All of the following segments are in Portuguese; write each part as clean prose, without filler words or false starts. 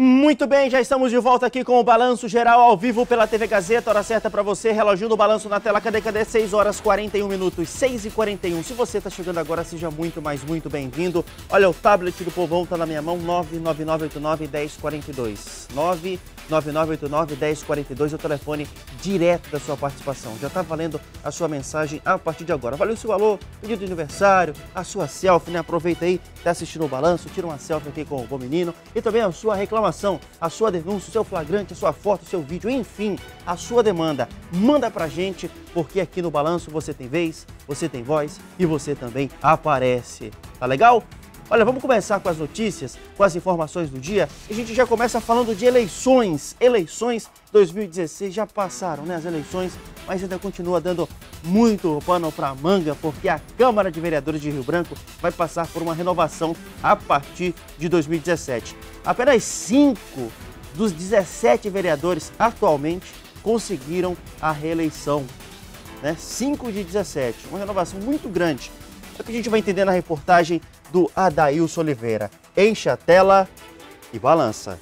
Muito bem, já estamos de volta aqui com o Balanço Geral ao vivo pela TV Gazeta. Hora certa para você, reloginho do balanço na tela. Cadê? 6 horas 41 minutos, 6h41. Se você está chegando agora, seja muito bem-vindo. Olha, o tablet do povão está na minha mão, 99989-1042. 99989-1042 é o telefone direto da sua participação. Já está valendo a sua mensagem a partir de agora. Valeu o seu alô, pedido de aniversário, a sua selfie, né? Aproveita aí, está assistindo o balanço, tira uma selfie aqui com o bom menino. E também a sua reclamação, a sua denúncia, o seu flagrante, a sua foto, o seu vídeo, enfim, a sua demanda. Manda pra gente, porque aqui no Balanço você tem vez, você tem voz e você também aparece. Tá legal? Olha, vamos começar com as notícias, com as informações do dia. A gente já começa falando de eleições. Eleições 2016 já passaram, né? As eleições, mas ainda continua dando muito pano para manga, porque a Câmara de Vereadores de Rio Branco vai passar por uma renovação a partir de 2017. Apenas 5 dos 17 vereadores atualmente conseguiram a reeleição, né? 5 de 17, uma renovação muito grande. É o que a gente vai entender na reportagem do Adailson Oliveira. Enche a tela e balança.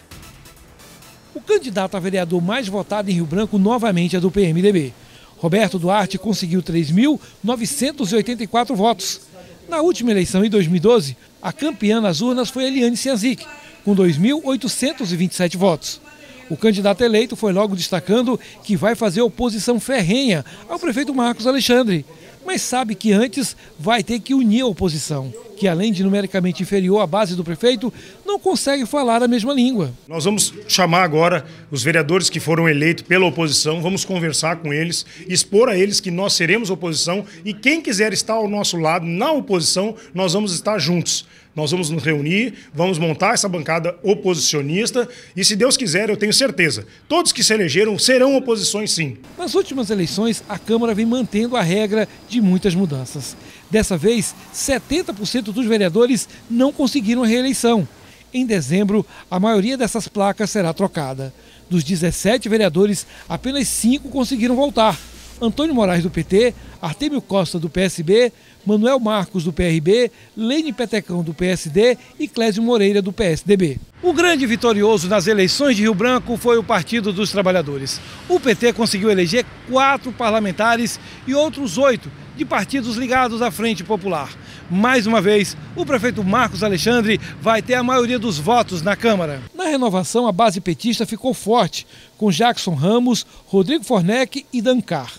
O candidato a vereador mais votado em Rio Branco novamente é do PMDB. Roberto Duarte conseguiu 3.984 votos. Na última eleição, em 2012, a campeã nas urnas foi Eliane Cianzic, com 2.827 votos. O candidato eleito foi logo destacando que vai fazer oposição ferrenha ao prefeito Marcos Alexandre, mas sabe que antes vai ter que unir a oposição, que além de numericamente inferior à base do prefeito, não consegue falar a mesma língua. Nós vamos chamar agora os vereadores que foram eleitos pela oposição, vamos conversar com eles, expor a eles que nós seremos oposição e quem quiser estar ao nosso lado na oposição, nós vamos estar juntos. Nós vamos nos reunir, vamos montar essa bancada oposicionista e, se Deus quiser, eu tenho certeza, todos que se elegeram serão oposições sim. Nas últimas eleições, a Câmara vem mantendo a regra de muitas mudanças. Dessa vez, 70% dos vereadores não conseguiram a reeleição. Em dezembro, a maioria dessas placas será trocada. Dos 17 vereadores, apenas 5 conseguiram voltar. Antônio Moraes, do PT, Artêmio Costa, do PSB, Manuel Marcos, do PRB, Lene Petecão, do PSD e Clésio Moreira, do PSDB. O grande vitorioso nas eleições de Rio Branco foi o Partido dos Trabalhadores. O PT conseguiu eleger 4 parlamentares e outros 8 de partidos ligados à Frente Popular. Mais uma vez, o prefeito Marcos Alexandre vai ter a maioria dos votos na Câmara. Na renovação, a base petista ficou forte, com Jackson Ramos, Rodrigo Fornec e Dancar.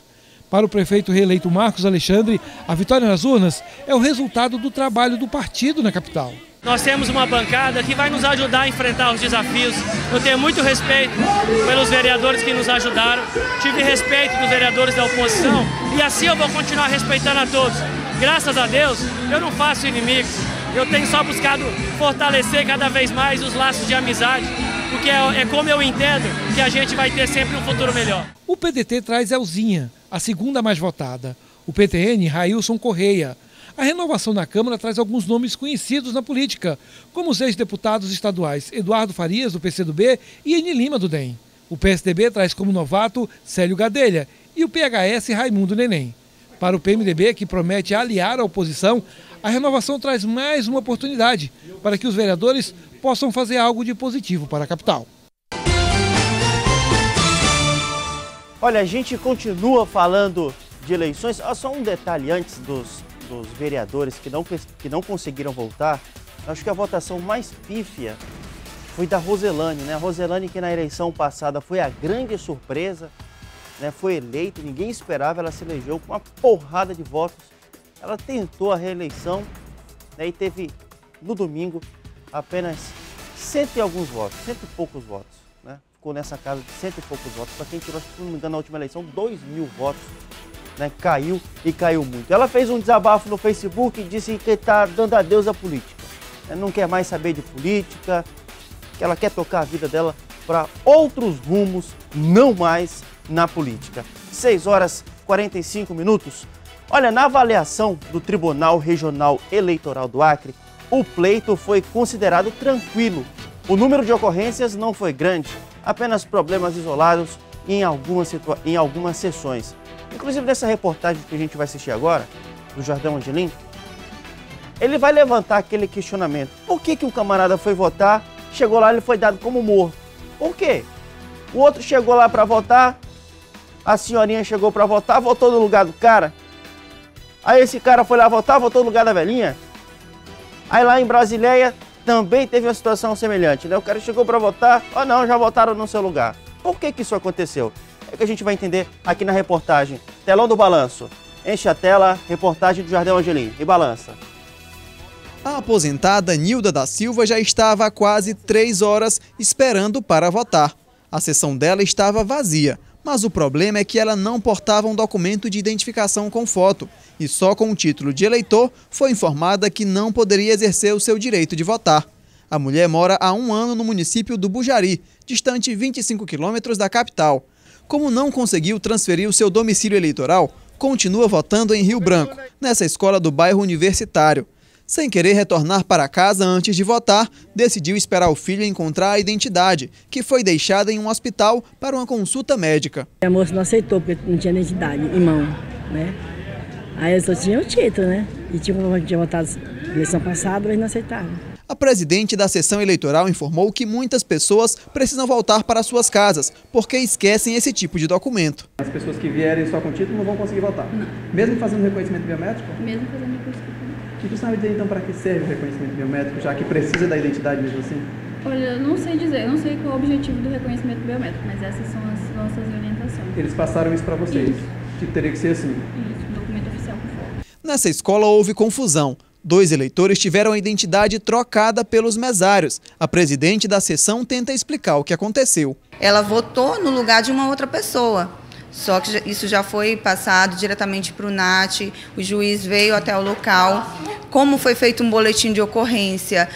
Para o prefeito reeleito Marcos Alexandre, a vitória nas urnas é o resultado do trabalho do partido na capital. Nós temos uma bancada que vai nos ajudar a enfrentar os desafios. Eu tenho muito respeito pelos vereadores que nos ajudaram, tive respeito dos vereadores da oposição e assim eu vou continuar respeitando a todos. Graças a Deus, eu não faço inimigos, eu tenho só buscado fortalecer cada vez mais os laços de amizade, porque é como eu entendo que a gente vai ter sempre um futuro melhor. O PDT traz Elzinha, a segunda mais votada. O PTN, Railson Correia. A renovação na Câmara traz alguns nomes conhecidos na política, como os ex-deputados estaduais Eduardo Farias, do PCdoB, e Eni Lima, do DEM. O PSDB traz como novato Célio Gadelha e o PHS Raimundo Neném. Para o PMDB, que promete aliar a oposição, a renovação traz mais uma oportunidade para que os vereadores possam fazer algo de positivo para a capital. Olha, a gente continua falando de eleições. Só um detalhe antes dos vereadores que não conseguiram voltar. Acho que a votação mais pífia foi da Roselane, né? A Roselane, que na eleição passada foi a grande surpresa, né? Foi eleita, ninguém esperava, ela se elegeu com uma porrada de votos. Ela tentou a reeleição, né? E teve, no domingo, apenas 100 e alguns votos, 100 e poucos votos, né? Ficou nessa casa de 100 e poucos votos. Para quem tirou, se não me engano, na última eleição, 2.000 votos. Né, caiu e caiu muito. Ela fez um desabafo no Facebook e disse que está dando adeus à política. Não quer mais saber de política, que ela quer tocar a vida dela para outros rumos, não mais na política. 6 horas 45 minutos. Olha, na avaliação do Tribunal Regional Eleitoral do Acre, o pleito foi considerado tranquilo. O número de ocorrências não foi grande, apenas problemas isolados em algumas sessões. Inclusive, nessa reportagem que a gente vai assistir agora, do Jardão Angelim, ele vai levantar aquele questionamento. Por que o camarada foi votar chegou lá, ele foi dado como morto. Por quê? O outro chegou lá para votar, a senhorinha chegou para votar, votou no lugar do cara. Aí esse cara foi lá votar, votou no lugar da velhinha. Aí lá em Brasileia também teve uma situação semelhante, né? O cara chegou para votar, não, já votaram no seu lugar. Por que isso aconteceu? É que a gente vai entender aqui na reportagem. Telão do Balanço. Enche a tela, reportagem do Jardel Angelim. E balança. A aposentada Nilda da Silva já estava há quase 3 horas esperando para votar. A sessão dela estava vazia, mas o problema é que ela não portava um documento de identificação com foto e só com o título de eleitor foi informada que não poderia exercer o seu direito de votar. A mulher mora há 1 ano no município do Bujari, distante 25 quilômetros da capital. Como não conseguiu transferir o seu domicílio eleitoral, continua votando em Rio Branco, nessa escola do bairro Universitário. Sem querer retornar para casa antes de votar, decidiu esperar o filho encontrar a identidade, que foi deixada em um hospital para uma consulta médica. A moça não aceitou porque não tinha identidade em mão, né? Aí eu só tinha o título, né? E tinha votado na eleição passada, mas não aceitaram. A presidente da sessão eleitoral informou que muitas pessoas precisam voltar para suas casas, porque esquecem esse tipo de documento. As pessoas que vierem só com título não vão conseguir votar? Não. Mesmo fazendo reconhecimento biométrico? Mesmo fazendo reconhecimento biométrico. E tu sabe dizer então para que serve o reconhecimento biométrico, já que precisa da identidade mesmo assim? Olha, eu não sei dizer, eu não sei qual é o objetivo do reconhecimento biométrico, mas essas são as nossas orientações. Eles passaram isso para vocês? Isso. Que teria que ser assim? Isso, documento oficial com foto. Nessa escola houve confusão. 2 eleitores tiveram a identidade trocada pelos mesários. A presidente da sessão tenta explicar o que aconteceu. Ela votou no lugar de uma outra pessoa. Só que isso já foi passado diretamente para o NAT, o juiz veio até o local. Como foi feito um boletim de ocorrência,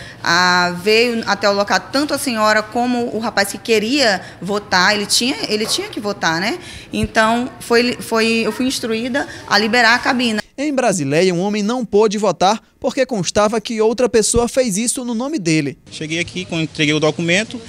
veio até o local tanto a senhora como o rapaz que queria votar, ele tinha que votar, né? Então, eu fui instruída a liberar a cabine. Em Brasileia, um homem não pôde votar porque constava que outra pessoa fez isso no nome dele. Cheguei aqui, quando entreguei o documento,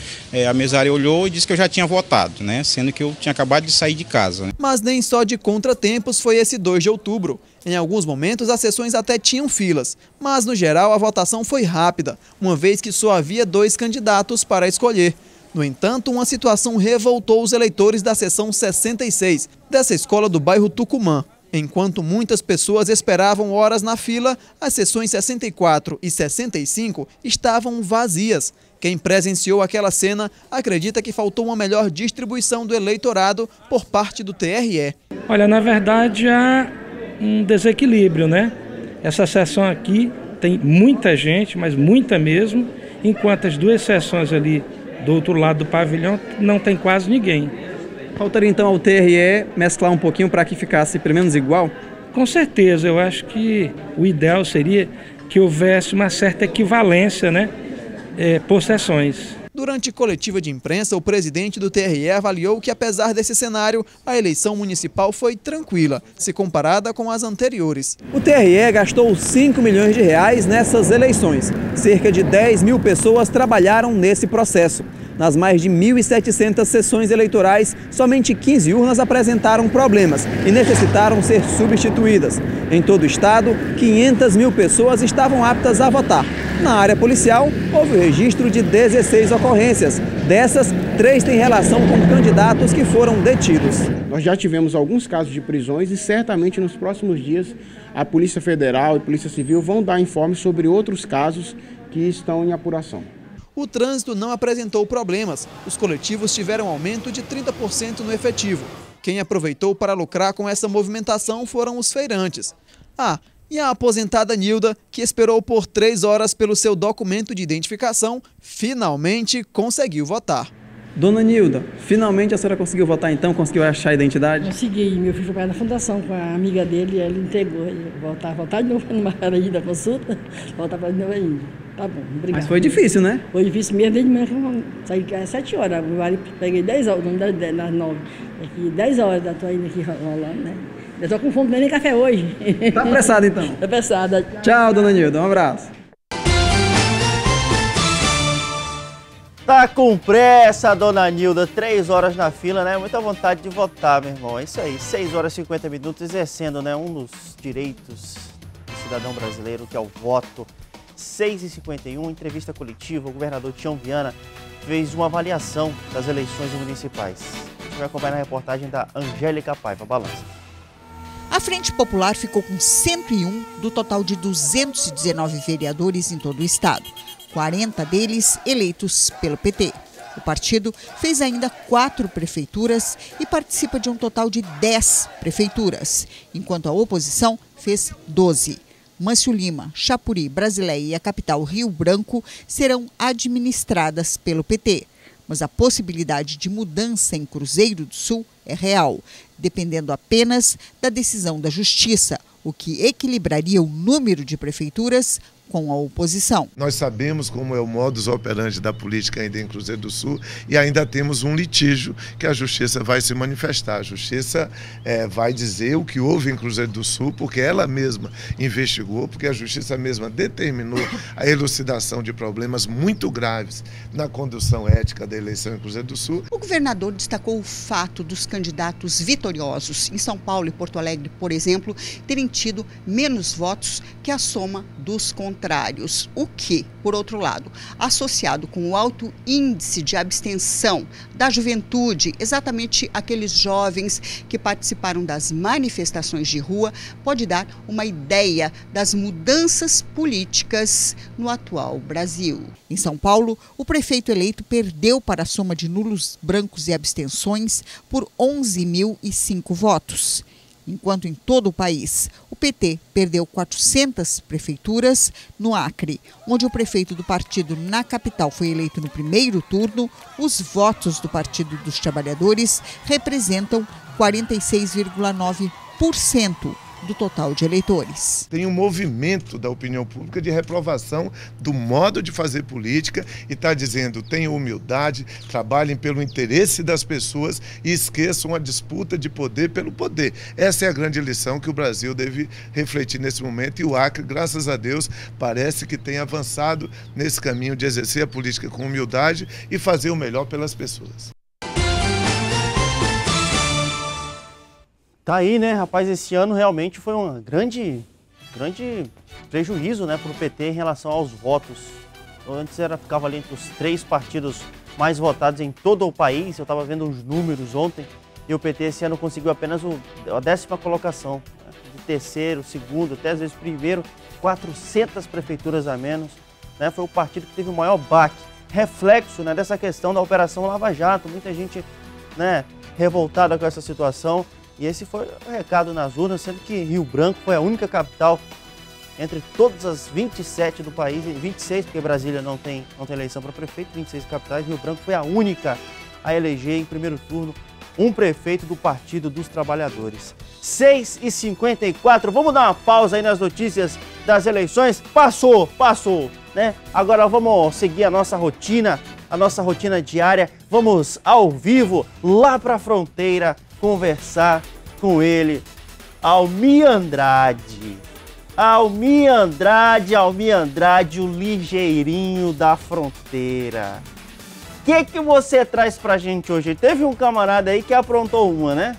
a mesária olhou e disse que eu já tinha votado, né? Sendo que eu tinha acabado de sair de casa. Mas nem só de contratempos foi esse 2 de outubro. Em alguns momentos, as sessões até tinham filas, mas no geral a votação foi rápida, uma vez que só havia 2 candidatos para escolher. No entanto, uma situação revoltou os eleitores da seção 66, dessa escola do bairro Tucumã. Enquanto muitas pessoas esperavam horas na fila, as sessões 64 e 65 estavam vazias. Quem presenciou aquela cena acredita que faltou uma melhor distribuição do eleitorado por parte do TRE. Olha, na verdade há um desequilíbrio, né? Essa sessão aqui tem muita gente, mas muita mesmo, enquanto as 2 sessões ali do outro lado do pavilhão não tem quase ninguém. Faltaria então ao TRE mesclar um pouquinho para que ficasse pelo menos igual? Com certeza, eu acho que o ideal seria que houvesse uma certa equivalência, né, por sessões. Durante coletiva de imprensa, o presidente do TRE avaliou que, apesar desse cenário, a eleição municipal foi tranquila, se comparada com as anteriores. O TRE gastou 5 milhões de reais nessas eleições. Cerca de 10 mil pessoas trabalharam nesse processo. Nas mais de 1.700 sessões eleitorais, somente 15 urnas apresentaram problemas e necessitaram ser substituídas. Em todo o estado, 500 mil pessoas estavam aptas a votar. Na área policial, houve o registro de 16 ocorrências. Dessas, 3 têm relação com candidatos que foram detidos. Nós já tivemos alguns casos de prisões e certamente nos próximos dias a Polícia Federal e a Polícia Civil vão dar informes sobre outros casos que estão em apuração. O trânsito não apresentou problemas. Os coletivos tiveram aumento de 30% no efetivo. Quem aproveitou para lucrar com essa movimentação foram os feirantes. E a aposentada Nilda, que esperou por 3 horas pelo seu documento de identificação, finalmente conseguiu votar. Dona Nilda, finalmente a senhora conseguiu votar então? Conseguiu achar a identidade? Consegui. Meu filho foi para a fundação com a amiga dele e ele entregou. Voltar de novo numa hora da consulta, voltar para de novo ainda. Tá bom, obrigado. Mas foi difícil, né? Foi difícil mesmo, desde manhã que eu saí às 7 horas. Eu peguei 10 horas, não das 9. Aqui, 10 horas, estou ainda aqui rolando, né? Eu estou com fome, não nem café hoje. Tá apressada então? Tá apressada. Tchau, dona Nilda, um abraço. Tá com pressa, dona Nilda, 3 horas na fila, né? Muita vontade de votar, meu irmão. É isso aí, 6 horas e 50 minutos, exercendo, né, um dos direitos do cidadão brasileiro, que é o voto. 6h51, entrevista coletiva, o governador Tião Viana fez uma avaliação das eleições municipais. A gente vai acompanhar na reportagem da Angélica Paiva. Balança. A Frente Popular ficou com 101 do total de 219 vereadores em todo o estado, 40 deles eleitos pelo PT. O partido fez ainda 4 prefeituras e participa de um total de 10 prefeituras, enquanto a oposição fez 12. Mâncio Lima, Chapuri, Brasileia e a capital Rio Branco serão administradas pelo PT. Mas a possibilidade de mudança em Cruzeiro do Sul é real, dependendo apenas da decisão da Justiça, o que equilibraria o número de prefeituras com a oposição. Nós sabemos como é o modus operandi da política ainda em Cruzeiro do Sul e ainda temos um litígio que a Justiça vai se manifestar. A Justiça vai dizer o que houve em Cruzeiro do Sul, porque ela mesma investigou, porque a Justiça mesma determinou a elucidação de problemas muito graves na condução ética da eleição em Cruzeiro do Sul. O governador destacou o fato dos candidatos vitoriosos em São Paulo e Porto Alegre, por exemplo, terem tido menos votos que a soma dos contrários, o que, por outro lado, associado com o alto índice de abstenção da juventude, exatamente aqueles jovens que participaram das manifestações de rua, pode dar uma ideia das mudanças políticas no atual Brasil. Em São Paulo, o prefeito eleito perdeu para a soma de nulos, brancos e abstenções por 11.005 votos. Enquanto em todo o país, o PT perdeu 400 prefeituras. No Acre, onde o prefeito do partido na capital foi eleito no primeiro turno, os votos do Partido dos Trabalhadores representam 46,9% do total de eleitores. Tem um movimento da opinião pública de reprovação do modo de fazer política e está dizendo: tenham humildade, trabalhem pelo interesse das pessoas e esqueçam a disputa de poder pelo poder. Essa é a grande lição que o Brasil deve refletir nesse momento e o Acre, graças a Deus, parece que tem avançado nesse caminho de exercer a política com humildade e fazer o melhor pelas pessoas. Tá aí, né, rapaz, esse ano realmente foi um grande prejuízo, né, para o PT em relação aos votos. Antes ficava ali entre os 3 partidos mais votados em todo o país, eu estava vendo os números ontem, e o PT esse ano conseguiu apenas a 10ª colocação, né, de terceiro, segundo, até às vezes primeiro, 400 prefeituras a menos, né, foi o partido que teve o maior baque, reflexo, né, dessa questão da Operação Lava Jato, muita gente, né, revoltada com essa situação. E esse foi o recado nas urnas, sendo que Rio Branco foi a única capital entre todas as 27 do país, 26, porque Brasília não tem eleição para prefeito, 26 capitais, Rio Branco foi a única a eleger em primeiro turno um prefeito do Partido dos Trabalhadores. 6h54, vamos dar uma pausa aí nas notícias das eleições? Passou, né? Agora vamos seguir a nossa rotina diária, vamos ao vivo, lá para a fronteira, conversar com ele, Almir Andrade. Almir Andrade, o ligeirinho da fronteira. O que você traz pra gente hoje? Teve um camarada aí que aprontou uma, né?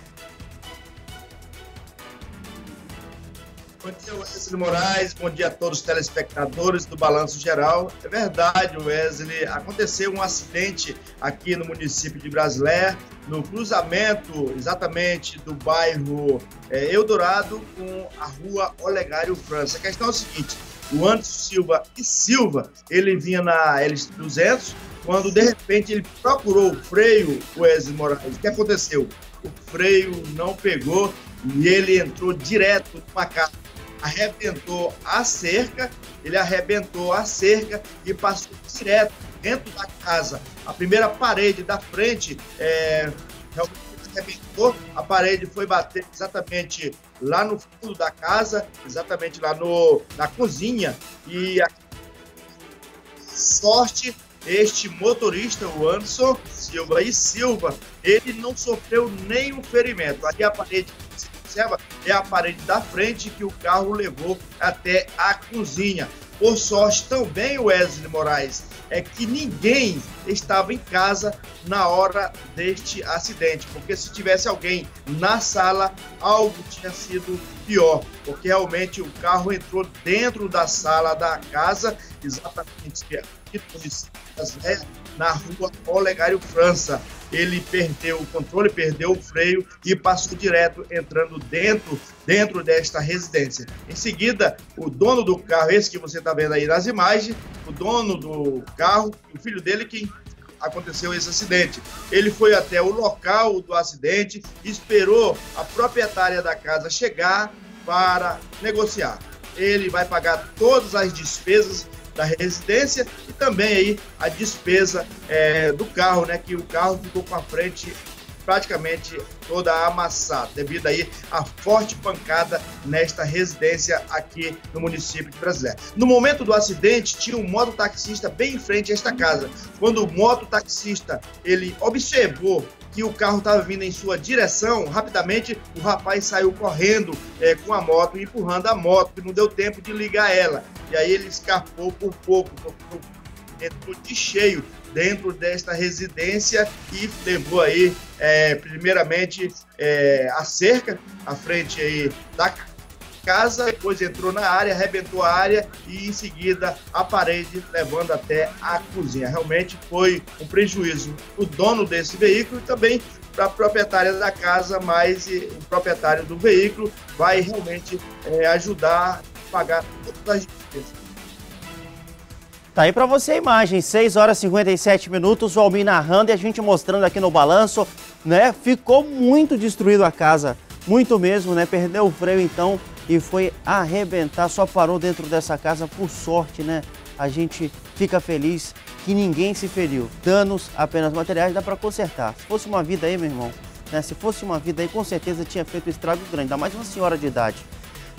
Bom dia, Wesley Moraes, bom dia a todos os telespectadores do Balanço Geral. É verdade, Wesley, aconteceu um acidente aqui no município de Brasileia, no cruzamento exatamente do bairro Eldorado com a rua Olegário França. A questão é o seguinte: o Anderson Silva, ele vinha na L200, quando de repente ele procurou o freio, Wesley Moraes. O que aconteceu? O freio não pegou e ele entrou direto numa casa. Ele arrebentou a cerca e passou direto dentro da casa. A primeira parede da frente realmente arrebentou, a parede foi bater exatamente lá no fundo da casa, exatamente lá na cozinha, e a sorte, este motorista, o Anderson Silva, ele não sofreu nenhum ferimento. Ali a parede é a parede da frente que o carro levou até a cozinha. Por sorte também, Wesley Moraes, é que ninguém estava em casa na hora deste acidente, porque se tivesse alguém na sala, algo tinha sido pior, porque realmente o carro entrou dentro da sala da casa, exatamente aqui no município de Brasília, na rua Olegário França. Ele perdeu o controle, perdeu o freio e passou direto entrando dentro desta residência. Em seguida, o dono do carro, esse que você está vendo aí nas imagens, o dono do carro, o filho dele que aconteceu esse acidente. Ele foi até o local do acidente, esperou a proprietária da casa chegar para negociar. Ele vai pagar todas as despesas da residência e também aí a despesa do carro, né? Que o carro ficou com a frente praticamente toda amassada, devido aí à forte pancada nesta residência aqui no município de Brasília. No momento do acidente, tinha um mototaxista bem em frente a esta casa. Quando o mototaxista ele observou que o carro estava vindo em sua direção, rapidamente o rapaz saiu correndo com a moto, empurrando a moto, que não deu tempo de ligar ela. E aí ele escapou por pouco, entrou de cheio dentro desta residência e levou aí, primeiramente, a cerca à frente aí da casa, depois entrou na área, arrebentou a área e em seguida a parede, levando até a cozinha. Realmente foi um prejuízo o dono desse veículo e também para a proprietária da casa, mas o proprietário do veículo vai realmente ajudar a pagar todas as despesas. Tá aí para você a imagem, 6 horas e 57 minutos, o Almir narrando e a gente mostrando aqui no balanço, né? Ficou muito destruído a casa, muito mesmo, né? Perdeu o freio então e foi arrebentar, só parou dentro dessa casa, por sorte, né? A gente fica feliz que ninguém se feriu, danos apenas materiais, dá para consertar. Se fosse uma vida aí, meu irmão, né? Se fosse uma vida aí, com certeza tinha feito estrago grande, ainda mais uma senhora de idade.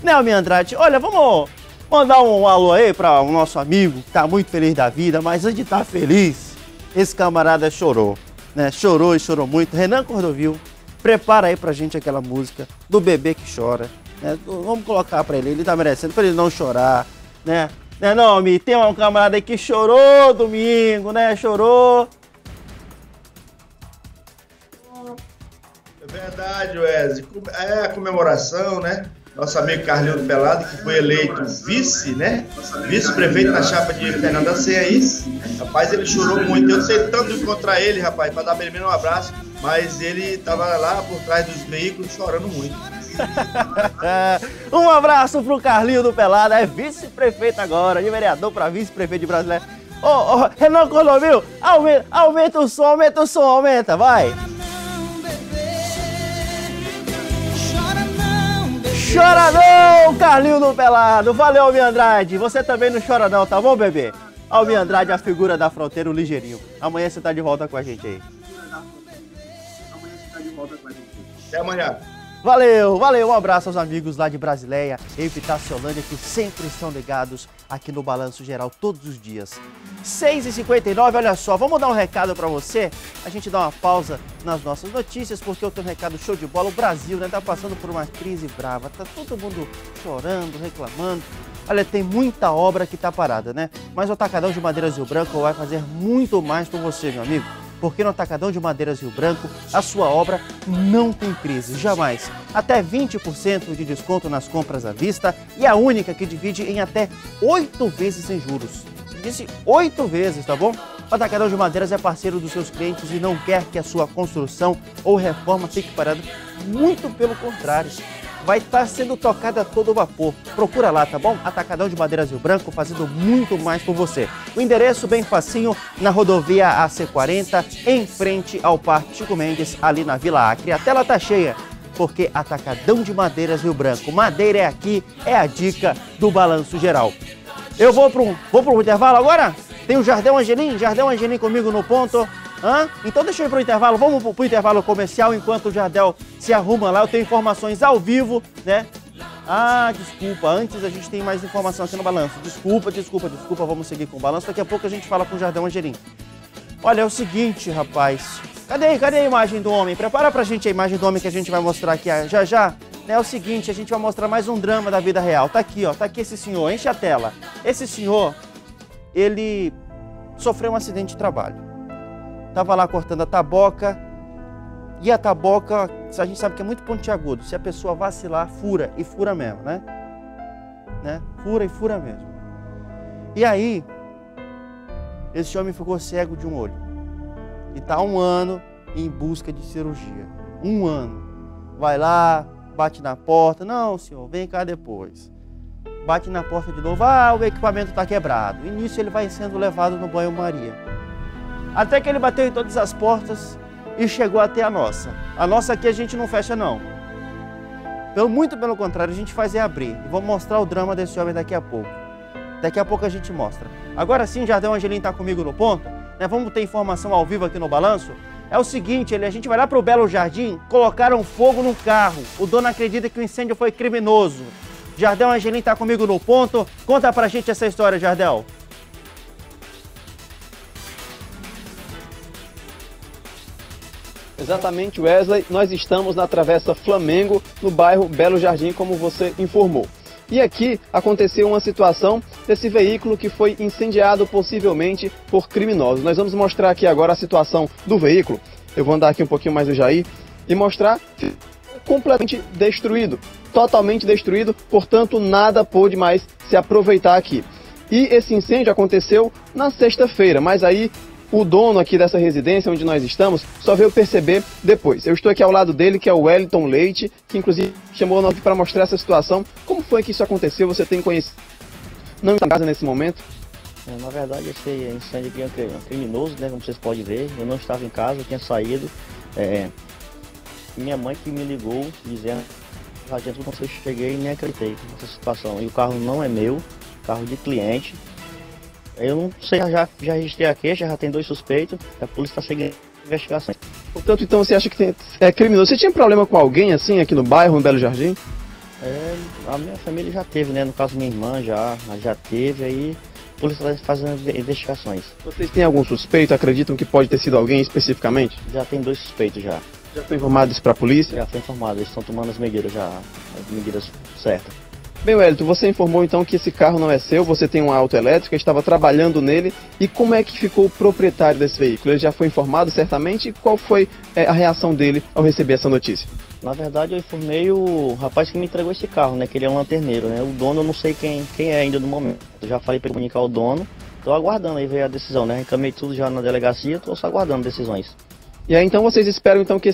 Né, Almir Andrade? Olha, vamos mandar um alô aí para o nosso amigo, que tá muito feliz da vida, mas antes de estar feliz, esse camarada chorou, né? Chorou e chorou muito. Renan Cordovil, prepara aí pra gente aquela música do bebê que chora, né? Vamos colocar pra ele tá merecendo, pra ele não chorar, né? Não, Almir, tem um camarada aí que chorou domingo, né? Chorou. É verdade, Wesley. É a comemoração, né? Nosso amigo Carlinho do Pelado, que foi eleito vice, né? Vice-prefeito na chapa de Fernando Acen aí. Rapaz, ele chorou muito. Eu tentando encontrar ele, rapaz, para dar pelo menos um abraço, mas ele estava lá por trás dos veículos chorando muito. Um abraço pro Carlinho do Pelado, é vice-prefeito agora, de vereador para vice-prefeito de Brasília. Ô, Renan Cordovil, aumenta o som, aumenta, vai. Chora não, Carlinho do Pelado. Valeu, Almir Andrade. Você também não chora não, tá bom, bebê? Almir Andrade, a figura da fronteira, o ligeirinho. Amanhã você tá de volta com a gente aí. Até amanhã. Valeu, um abraço aos amigos lá de Brasileia e Itaciolândia que sempre estão ligados aqui no Balanço Geral todos os dias. 6h59, olha só, vamos dar um recado para você. A gente dá uma pausa nas nossas notícias porque eu tenho um recado show de bola. O Brasil, né, tá passando por uma crise brava, tá todo mundo chorando, reclamando. Olha, tem muita obra que tá parada, né? Mas o Atacadão de Madeiras Rio Branco vai fazer muito mais por você, meu amigo. Porque no Atacadão de Madeiras Rio Branco, a sua obra não tem crise, jamais. Até 20% de desconto nas compras à vista e a única que divide em até 8 vezes sem juros. Disse 8 vezes, tá bom? O Atacadão de Madeiras é parceiro dos seus clientes e não quer que a sua construção ou reforma fique parada. Muito pelo contrário. Vai estar sendo tocada a todo vapor. Procura lá, tá bom? Atacadão de Madeiras Rio Branco, fazendo muito mais por você. O endereço bem facinho, na rodovia AC40, em frente ao Parque Chico Mendes, ali na Vila Acre. A tela tá cheia, porque Atacadão de Madeiras Rio Branco. Madeira é aqui, é a dica do Balanço Geral. Eu vou pro intervalo agora? Tem o Jardel Angelim comigo no ponto. Então deixa eu ir pro intervalo, vamos pro intervalo comercial enquanto o Jardel se arruma lá. Eu tenho informações ao vivo, né? Desculpa, antes a gente tem mais informação aqui no balanço. Desculpa, vamos seguir com o balanço. Daqui a pouco a gente fala com o Jardel Angelim. Olha, é o seguinte, rapaz. Cadê a imagem do homem? Prepara pra gente a imagem do homem que a gente vai mostrar aqui já. É o seguinte, a gente vai mostrar mais um drama da vida real. Tá aqui, ó, tá aqui esse senhor, enche a tela. Esse senhor, ele sofreu um acidente de trabalho. Tava lá cortando a taboca, e a taboca, a gente sabe que é muito pontiagudo. Se a pessoa vacilar, fura, e fura mesmo, né? Fura e fura mesmo. E aí, esse homem ficou cego de um olho. E tá há 1 ano em busca de cirurgia. 1 ano. Vai lá, bate na porta. Não, senhor, vem cá depois. Bate na porta de novo. Ah, o equipamento está quebrado. E nisso ele vai sendo levado no banho-maria. Até que ele bateu em todas as portas e chegou até a nossa. A nossa aqui a gente não fecha, não. Muito pelo contrário, a gente faz é abrir. E vou mostrar o drama desse homem daqui a pouco. Daqui a pouco a gente mostra. Agora sim, o Jardel Angelim está comigo no ponto. Vamos ter informação ao vivo aqui no Balanço. É o seguinte, a gente vai lá para o Belo Jardim, colocaram fogo no carro. O dono acredita que o incêndio foi criminoso. Jardel Angelim está comigo no ponto. Conta pra gente essa história, Jardel. Exatamente, Wesley. Nós estamos na Travessa Flamengo, no bairro Belo Jardim, como você informou. E aqui aconteceu uma situação desse veículo que foi incendiado possivelmente por criminosos. Nós vamos mostrar aqui agora a situação do veículo. Eu vou andar aqui um pouquinho mais do Jair e mostrar que completamente destruído, totalmente destruído, portanto nada pôde mais se aproveitar aqui. E esse incêndio aconteceu na sexta-feira, mas aí o dono aqui dessa residência onde nós estamos só veio perceber depois. Eu estou aqui ao lado dele, que é o Wellington Leite, que inclusive chamou nós para mostrar essa situação. Como foi que isso aconteceu? Você tem conhecido? Não está em casa nesse momento? Na verdade, esse incêndio aqui é um criminoso, né? Como vocês podem ver. Eu não estava em casa, eu tinha saído. Minha mãe que me ligou, dizendo que quando eu cheguei e nem acreditei nessa situação. E o carro não é meu, carro de cliente. Eu não sei, já registrei a queixa, já tem 2 suspeitos, a polícia está seguindo investigações. Portanto, então você acha que é criminoso? Você tinha problema com alguém assim aqui no bairro, no Belo Jardim? A minha família já teve, né? No caso minha irmã já teve, aí a polícia está fazendo investigações. Vocês têm algum suspeito? Acreditam que pode ter sido alguém especificamente? Já tem 2 suspeitos já. Já foi informado isso para a polícia? Já foi informado, eles estão tomando as medidas certas. Bem, Wellington, você informou então que esse carro não é seu, você tem uma auto elétrica, estava trabalhando nele, e como é que ficou o proprietário desse veículo? Ele já foi informado certamente, e qual foi a reação dele ao receber essa notícia? Na verdade eu informei o rapaz que me entregou esse carro, né, que ele é um lanterneiro, né, o dono eu não sei quem é ainda no momento, eu já falei para comunicar o dono, estou aguardando aí ver a decisão, né, encaminhei tudo já na delegacia, estou só aguardando decisões. E aí então vocês esperam então que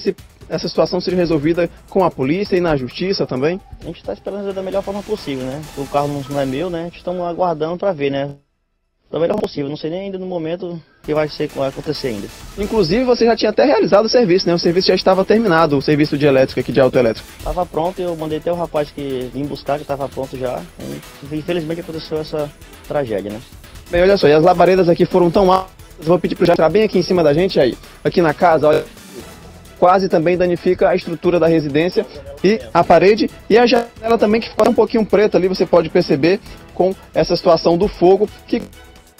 essa situação seja resolvida com a polícia e na justiça também? A gente está esperando da melhor forma possível, né? O carro não é meu, né? Estamos aguardando para ver, né? Da melhor forma possível. Não sei nem ainda no momento que vai acontecer ainda. Inclusive você já tinha até realizado o serviço, né? O serviço já estava terminado, o serviço de elétrica aqui, de autoelétrica. Estava pronto, eu mandei até o rapaz que vim buscar, que estava pronto já. E, infelizmente aconteceu essa tragédia, né? Bem, olha só, e as labaredas aqui foram tão altas. Vou pedir para o Jair entrar bem aqui em cima da gente aí. Aqui na casa, olha, quase também danifica a estrutura da residência e a parede. E a janela também que ficou um pouquinho preta ali, você pode perceber com essa situação do fogo que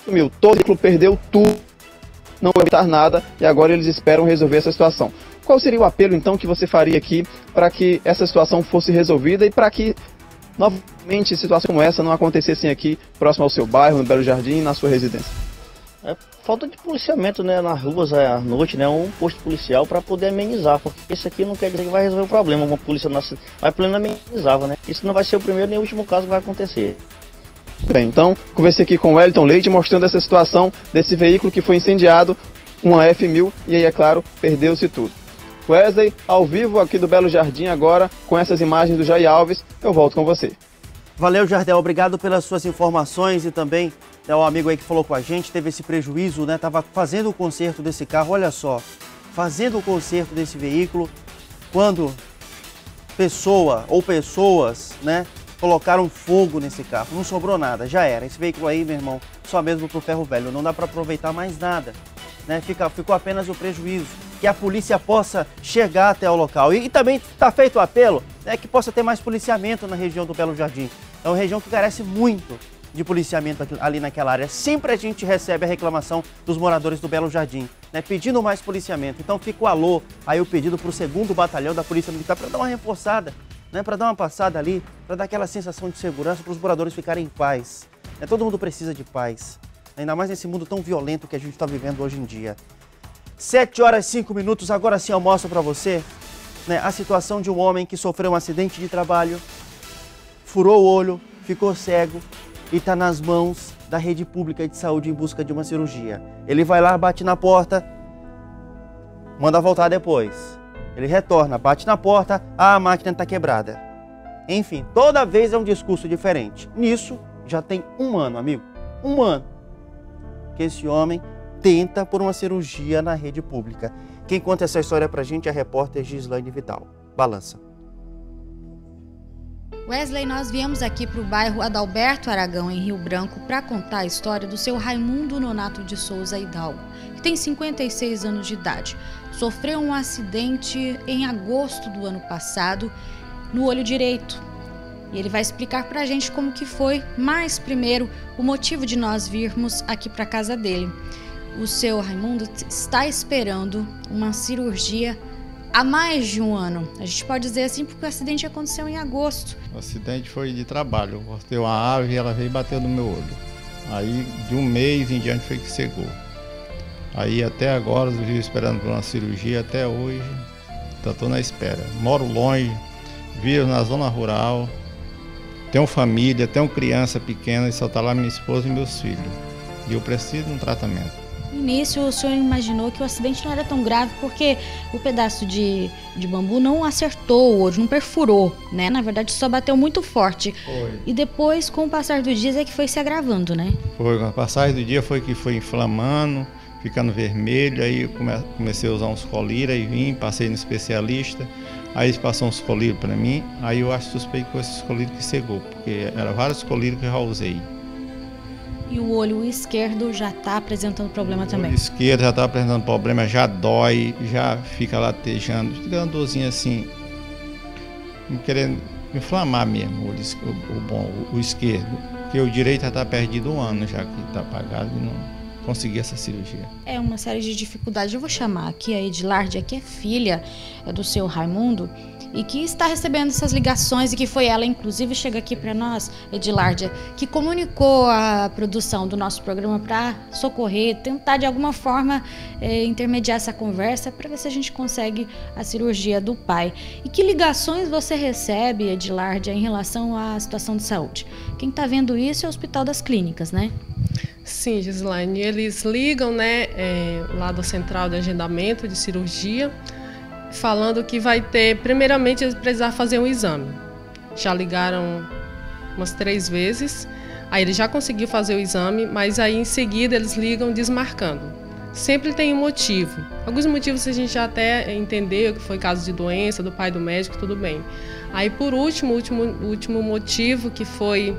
sumiu. Todo o veículo perdeu tudo, não vai evitar nada e agora eles esperam resolver essa situação. Qual seria o apelo então que você faria aqui para que essa situação fosse resolvida e para que novamente situações como essa não acontecessem aqui próximo ao seu bairro, no Belo Jardim e na sua residência? Falta de policiamento, né, nas ruas à noite, né, um posto policial para poder amenizar, porque isso aqui não quer dizer que vai resolver o problema, uma polícia vai pleno amenizava, né, isso não vai ser o primeiro nem o último caso que vai acontecer. Bem, então, conversei aqui com o Wellington Leite mostrando essa situação desse veículo que foi incendiado, uma F1000, e aí, é claro, perdeu-se tudo. Wesley, ao vivo aqui do Belo Jardim agora, com essas imagens do Jair Alves, eu volto com você. Valeu, Jardel, obrigado pelas suas informações e também o amigo aí que falou com a gente, teve esse prejuízo, né? Tava fazendo o conserto desse carro, olha só, fazendo o conserto desse veículo, quando pessoas, né, colocaram fogo nesse carro, não sobrou nada, já era. Esse veículo aí, meu irmão, só mesmo pro ferro velho, não dá para aproveitar mais nada, né? Ficou apenas o prejuízo, que a polícia possa chegar até o local. E também está feito o apelo, né, que possa ter mais policiamento na região do Belo Jardim. É uma região que carece muito de policiamento ali naquela área. Sempre a gente recebe a reclamação dos moradores do Belo Jardim, né, pedindo mais policiamento. Então fica o alô, aí o pedido para o 2º Batalhão da Polícia Militar para dar uma reforçada, né, para dar uma passada ali, para dar aquela sensação de segurança, para os moradores ficarem em paz. Né? Todo mundo precisa de paz, ainda mais nesse mundo tão violento que a gente está vivendo hoje em dia. 7h05, agora sim eu mostro para você, né, a situação de um homem que sofreu um acidente de trabalho, furou o olho, ficou cego e está nas mãos da rede pública de saúde em busca de uma cirurgia. Ele vai lá, bate na porta, manda voltar depois. Ele retorna, bate na porta, a máquina está quebrada. Enfim, toda vez é um discurso diferente. Nisso, já tem um ano, amigo, um ano, que esse homem tenta por uma cirurgia na rede pública. Quem conta essa história pra gente é a repórter Gislaine Vidal. Balança. Wesley, nós viemos aqui para o bairro Adalberto Aragão, em Rio Branco, para contar a história do seu Raimundo Nonato de Souza Hidalgo, que tem 56 anos de idade. Sofreu um acidente em agosto do ano passado no olho direito. E ele vai explicar para a gente como que foi, mas primeiro o motivo de nós virmos aqui para a casa dele. O seu Raimundo está esperando uma cirurgia há mais de um ano. A gente pode dizer assim porque o acidente aconteceu em agosto. O acidente foi de trabalho. Eu cortei uma ave e ela veio e bateu no meu olho. Aí de um mês em diante foi que cegou. Aí até agora eu vivo esperando por uma cirurgia até hoje. Então estou na espera. Moro longe, vivo na zona rural. Tenho família, tenho criança pequena e só está lá minha esposa e meus filhos. E eu preciso de um tratamento. No início, o senhor imaginou que o acidente não era tão grave porque o pedaço de bambu não acertou o olho, não perfurou, né? Na verdade, só bateu muito forte. Foi. E depois, com o passar dos dias, é que foi se agravando, né? Foi, com o passar do dia foi que foi inflamando, ficando vermelho, aí eu comecei a usar uns colírios, aí vim, passei no especialista, aí eles passaram uns colírios para mim, aí eu acho suspeito que foi esses colírios que cegou, porque eram vários colírios que eu já usei. E o olho esquerdo já está apresentando problema também? O olho esquerdo já está apresentando problema, já dói, já fica latejando, fica uma dorzinha assim, querendo inflamar mesmo o esquerdo, porque o direito já está perdido um ano já que está apagado e não consegui essa cirurgia. É uma série de dificuldades. Eu vou chamar aqui a Edilárdia, que é filha do seu Raimundo e que está recebendo essas ligações e que foi ela, inclusive, chega aqui para nós, Edilárdia, que comunicou a produção do nosso programa para socorrer, tentar de alguma forma intermediar essa conversa para ver se a gente consegue a cirurgia do pai. E que ligações você recebe, Edilárdia, em relação à situação de saúde? Quem está vendo isso é o Hospital das Clínicas, né? Sim, Gislaine, eles ligam, né, lá da central de agendamento de cirurgia, falando que vai ter, primeiramente, eles precisar fazer um exame. Já ligaram umas 3 vezes, aí ele já conseguiu fazer o exame, mas aí em seguida eles ligam desmarcando. Sempre tem um motivo. Alguns motivos a gente já até entendeu, que foi caso de doença, do pai do médico, tudo bem. Aí por último, o último motivo que foi,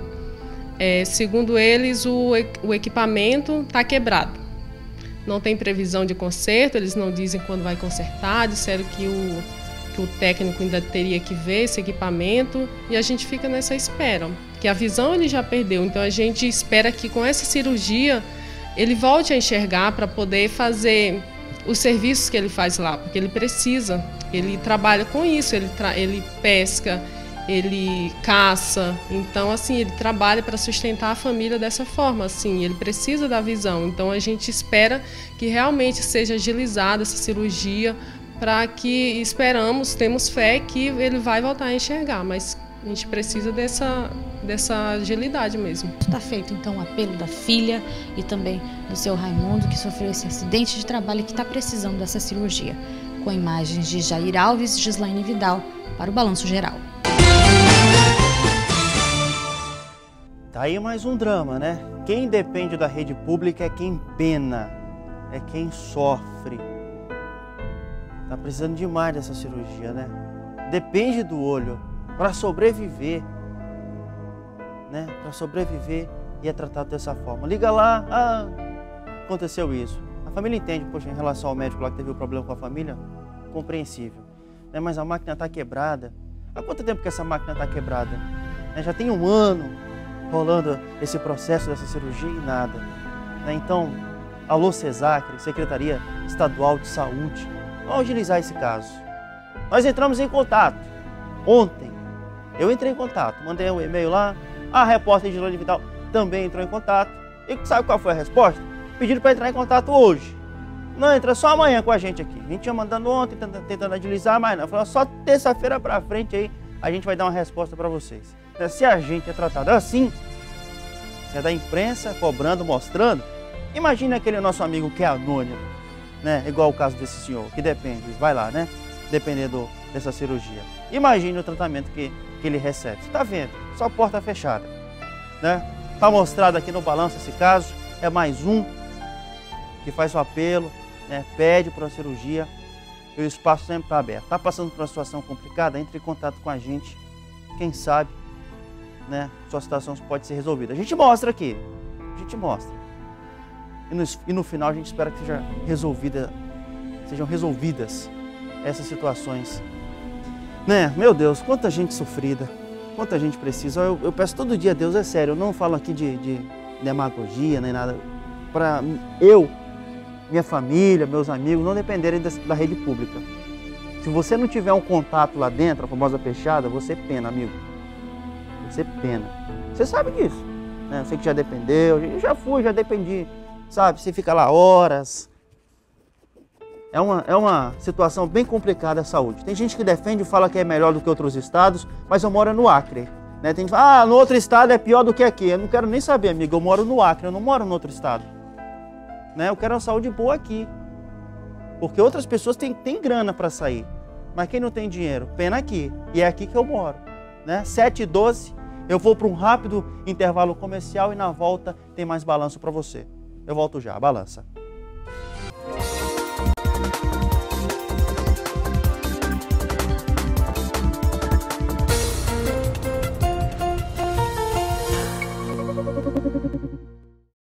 segundo eles, o equipamento está quebrado. Não tem previsão de conserto, eles não dizem quando vai consertar, disseram que o técnico ainda teria que ver esse equipamento e a gente fica nessa espera, que a visão ele já perdeu, então a gente espera que com essa cirurgia ele volte a enxergar para poder fazer os serviços que ele faz lá, porque ele precisa, ele trabalha com isso, ele pesca, ele caça, então assim, ele trabalha para sustentar a família dessa forma, assim, ele precisa da visão, então a gente espera que realmente seja agilizada essa cirurgia, para que temos fé que ele vai voltar a enxergar, mas a gente precisa dessa agilidade mesmo. Está feito então o apelo da filha e também do seu Raimundo, que sofreu esse acidente de trabalho e que está precisando dessa cirurgia. Com imagens de Jair Alves e Gislaine Vidal, para o Balanço Geral. Tá aí mais um drama, né? Quem depende da rede pública é quem pena, é quem sofre. Tá precisando demais dessa cirurgia, né? Depende do olho para sobreviver, né? Para sobreviver e é tratado dessa forma. Liga lá, aconteceu isso. A família entende, poxa, em relação ao médico lá que teve um problema com a família, compreensível, né? Mas a máquina tá quebrada. Há quanto tempo que essa máquina tá quebrada? Já tem um ano rolando esse processo dessa cirurgia e nada. Então, alô CESACRE, Secretaria Estadual de Saúde, vamos agilizar esse caso. Nós entramos em contato ontem Eu entrei em contato, mandei um e-mail lá, a repórter Gilane Vidal também entrou em contato. E sabe qual foi a resposta? Pediram para entrar em contato hoje. Não, entra só amanhã com a gente aqui. A gente ia mandando ontem, tentando agilizar, mas não. Falou, só terça-feira para frente aí a gente vai dar uma resposta para vocês. Então, se a gente é tratado assim, é da imprensa cobrando, mostrando, imagina aquele nosso amigo que é anônimo, né? Igual o caso desse senhor, que depende, vai lá, né? Dependendo dessa cirurgia. Imagine o tratamento que ele recebe. Você tá vendo? Só porta fechada, né? Tá mostrado aqui no balanço esse caso, é mais um que faz o apelo, né? Pede para a cirurgia e o espaço sempre está aberto. Tá passando por uma situação complicada, entre em contato com a gente, quem sabe, né? Sua situação pode ser resolvida. A gente mostra aqui, a gente mostra. E no final a gente espera que sejam resolvidas essas situações. Né? Meu Deus, quanta gente sofrida, quanta gente precisa. Eu peço todo dia a Deus, é sério, eu não falo aqui de demagogia nem nada. Para eu, minha família, meus amigos não dependerem da rede pública. Se você não tiver um contato lá dentro, a famosa peixada, você pena, amigo. Você pena. Você sabe disso, né? Você que já dependeu, eu já dependi, sabe? Você fica lá horas. É uma situação bem complicada a saúde. Tem gente que defende e fala que é melhor do que outros estados, mas eu moro no Acre. Né? Tem gente que fala, no outro estado é pior do que aqui. Eu não quero nem saber, amigo, eu moro no Acre, eu não moro no outro estado. Né? Eu quero uma saúde boa aqui. Porque outras pessoas têm grana para sair. Mas quem não tem dinheiro, pena aqui. E é aqui que eu moro. Né? 7h12, eu vou para um rápido intervalo comercial e na volta tem mais balanço para você. Eu volto já, balança.